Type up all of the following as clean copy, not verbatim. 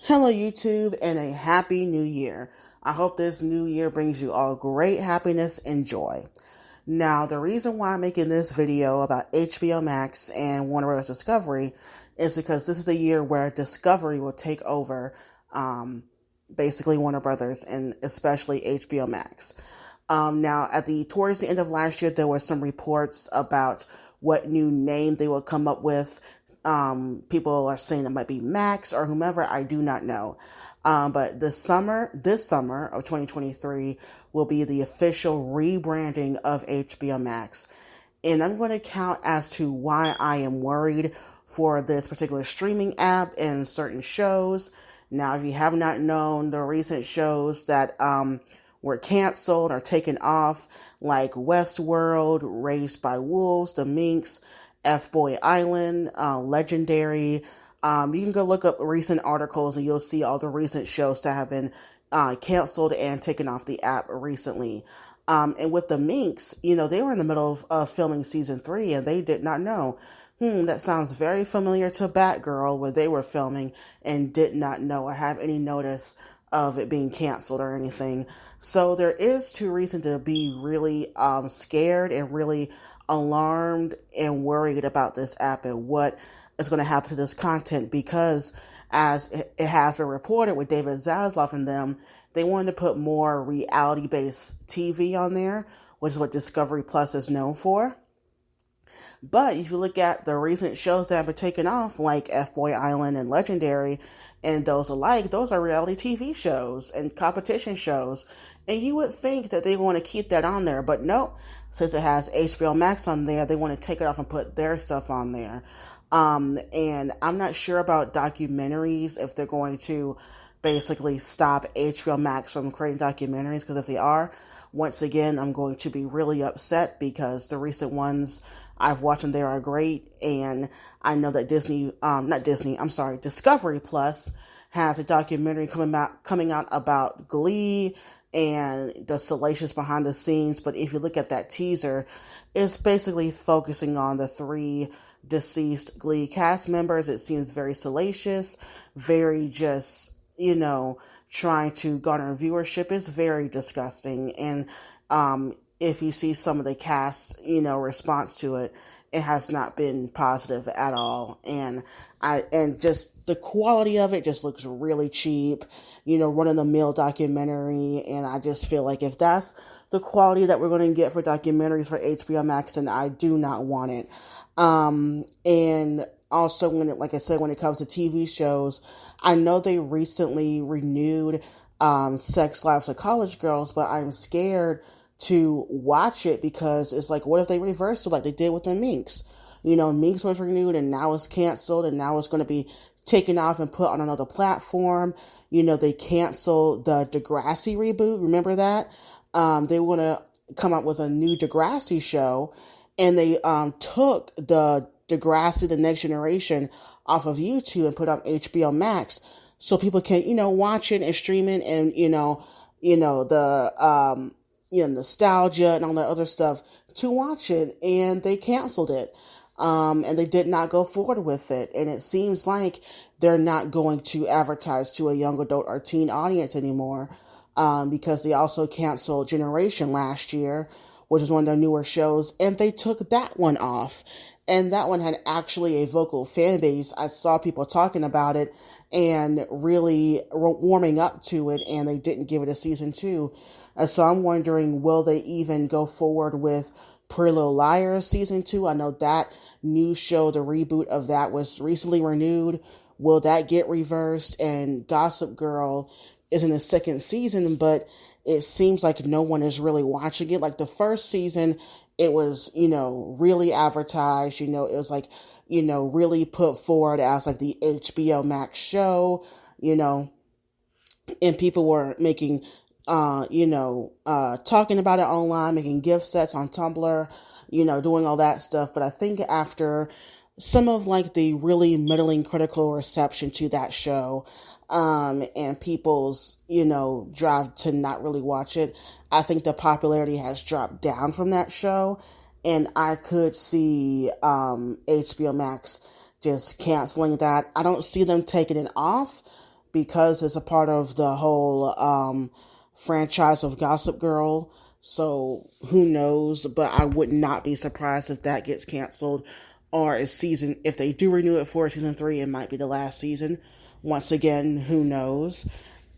Hello, YouTube, and a happy new year. I hope this new year brings you all great happiness and joy. Now, the reason why I'm making this video about HBO Max and Warner Bros. Discovery is because this is the year where Discovery will take over basically Warner Brothers and especially HBO Max. Now, towards the end of last year, there were some reports about what new name they will come up with. People are saying it might be Max or whomever. I do not know. But this summer of 2023 will be the official rebranding of HBO Max. And I'm going to count as to why I am worried for this particular streaming app and certain shows. Now, if you have not known the recent shows that were canceled or taken off, like Westworld, Raised by Wolves, The Minx, F-Boy Island, Legendary. You can go look up recent articles and you'll see all the recent shows that have been canceled and taken off the app recently. And with The Minx, they were in the middle of filming season 3 and they did not know. That sounds very familiar to Batgirl, where they were filming and did not know or have any notice of it being canceled or anything. So there is two reasons to be really scared and really alarmed and worried about this app and what is going to happen to this content, because as it has been reported with David Zaslav and them, they wanted to put more reality-based TV on there, which is what Discovery Plus is known for. But if you look at the recent shows that have been taken off, like F-Boy Island and Legendary, and those alike, those are reality TV shows and competition shows. And you would think that they want to keep that on there, but no, since it has HBO Max on there, they want to take it off and put their stuff on there. And I'm not sure about documentaries, if they're going to basically stop HBO Max from creating documentaries, because if they are, once again, I'm going to be really upset, because the recent ones I've watched them there are great. And I know that Discovery Plus has a documentary coming out about Glee and the salacious behind the scenes. But if you look at that teaser, it's basically focusing on the 3 deceased Glee cast members. It seems very salacious, very just, trying to garner viewership. Is very disgusting. And if you see some of the cast, response to it, it has not been positive at all. And just the quality of it just looks really cheap, run-of-the-mill documentary. And I just feel like if that's the quality that we're going to get for documentaries for HBO Max, then I do not want it. And also, when it comes to TV shows, I know they recently renewed Sex Lives of College Girls, but I'm scared to watch it, because it's like, what if they reverse it like they did with the Minx? Minx was renewed and now it's canceled, and now it's going to be taken off and put on another platform. They canceled the Degrassi reboot. Remember that? They want to come up with a new Degrassi show, and they took the Degrassi, The Next Generation, off of YouTube and put on HBO Max so people can, watch it and stream it, and, the nostalgia and all that other stuff to watch it. And they canceled it. And they did not go forward with it. And it seems like they're not going to advertise to a young adult or teen audience anymore, because they also canceled Generation last year, which is one of their newer shows, and they took that one off. And that one had actually a vocal fan base. I saw people talking about it and really warming up to it, and they didn't give it a season 2. So I'm wondering, will they even go forward with Pretty Little Liars season 2? I know that new show, the reboot of that, was recently renewed. Will that get reversed? And Gossip Girl is in the 2nd season, but it seems like no one is really watching it. Like the first season, it was, really advertised, it was like, really put forward as like the HBO Max show, and people were making, talking about it online, making gift sets on Tumblr, doing all that stuff. But I think after some of like the really middling critical reception to that show, and people's, drive to not really watch it, I think the popularity has dropped down from that show. And I could see HBO Max just canceling that. I don't see them taking it off, because it's a part of the whole franchise of Gossip Girl. So who knows? But I would not be surprised if that gets canceled, or if they do renew it for season 3, it might be the last season. Once again, who knows?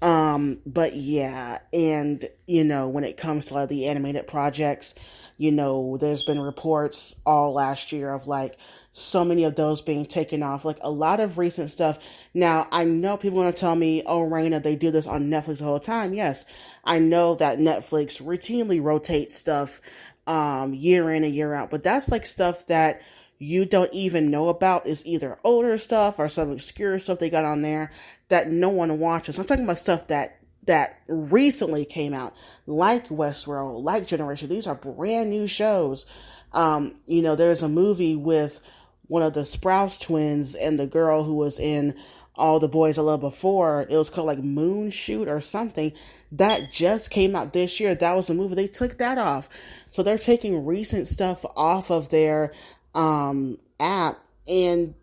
But yeah, and when it comes to like the animated projects, there's been reports all last year of like so many of those being taken off, like a lot of recent stuff. Now, I know people want to tell me, oh, Raina, they do this on Netflix the whole time. Yes, I know that Netflix routinely rotates stuff, year in and year out, but that's like stuff that you don't even know about, is either older stuff or some obscure stuff they got on there that no one watches. I'm talking about stuff that recently came out, like Westworld, like Generation. These are brand new shows. There's a movie with one of the Sprouse twins and the girl who was in All the Boys I Loved Before. It was called like Moon Shoot or something. That just came out this year. That was a movie. They took that off. So they're taking recent stuff off of their app, and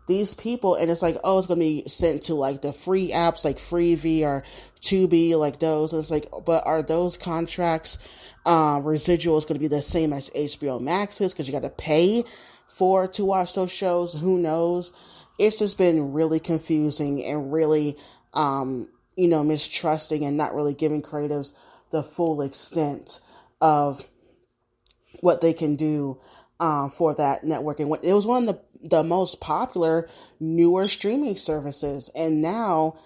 these people, and it's like, oh, it's gonna be sent to like the free apps like Freevee or Tubi, like those. And it's like, but are those contracts residuals going to be the same as HBO Max's, because you got to pay to watch those shows? Who knows? It's just been really confusing and really mistrusting, and not really giving creatives the full extent of what they can do for that network. And it was one of the most popular newer streaming services, and now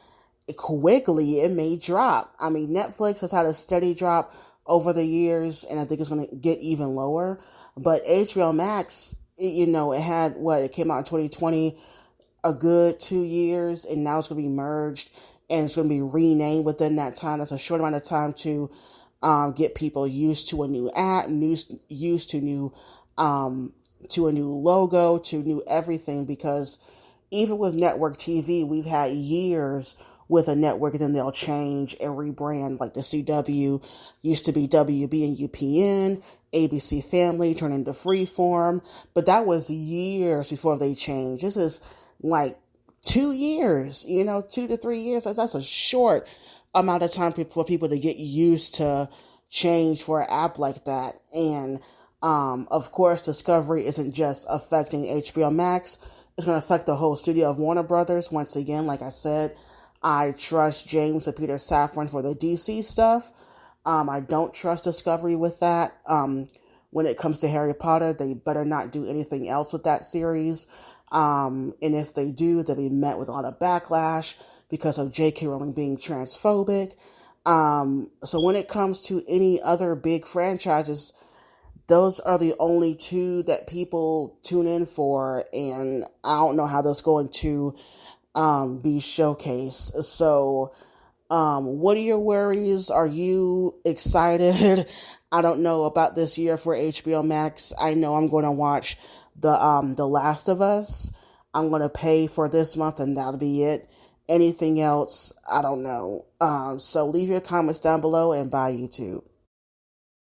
quickly it may drop. I mean, Netflix has had a steady drop over the years, and I think it's going to get even lower. But HBO Max, it had it came out in 2020, a good 2 years, and now it's going to be merged, and it's going to be renamed within that time. That's a short amount of time to get people used to a new app, used to new to a new logo, to new everything, because even with network TV, we've had years with a network, and then they'll change and rebrand. Like the CW used to be WB and UPN, ABC Family turned into Freeform, but that was years before they changed. This is like 2 years, 2 to 3 years. That's a short amount of time for people to get used to change for an app like that. And of course, Discovery isn't just affecting HBO Max. It's going to affect the whole studio of Warner Brothers. Once again, like I said, I trust James and Peter Safran for the DC stuff. I don't trust Discovery with that. When it comes to Harry Potter, they better not do anything else with that series. And if they do, they'll be met with a lot of backlash because of J.K. Rowling being transphobic. So when it comes to any other big franchises, those are the only two that people tune in for, and I don't know how that's going to be showcased. So, what are your worries? Are you excited? I don't know about this year for HBO Max. I know I'm going to watch The Last of Us. I'm going to pay for this month, and that'll be it. Anything else, I don't know. So leave your comments down below, and bye, YouTube.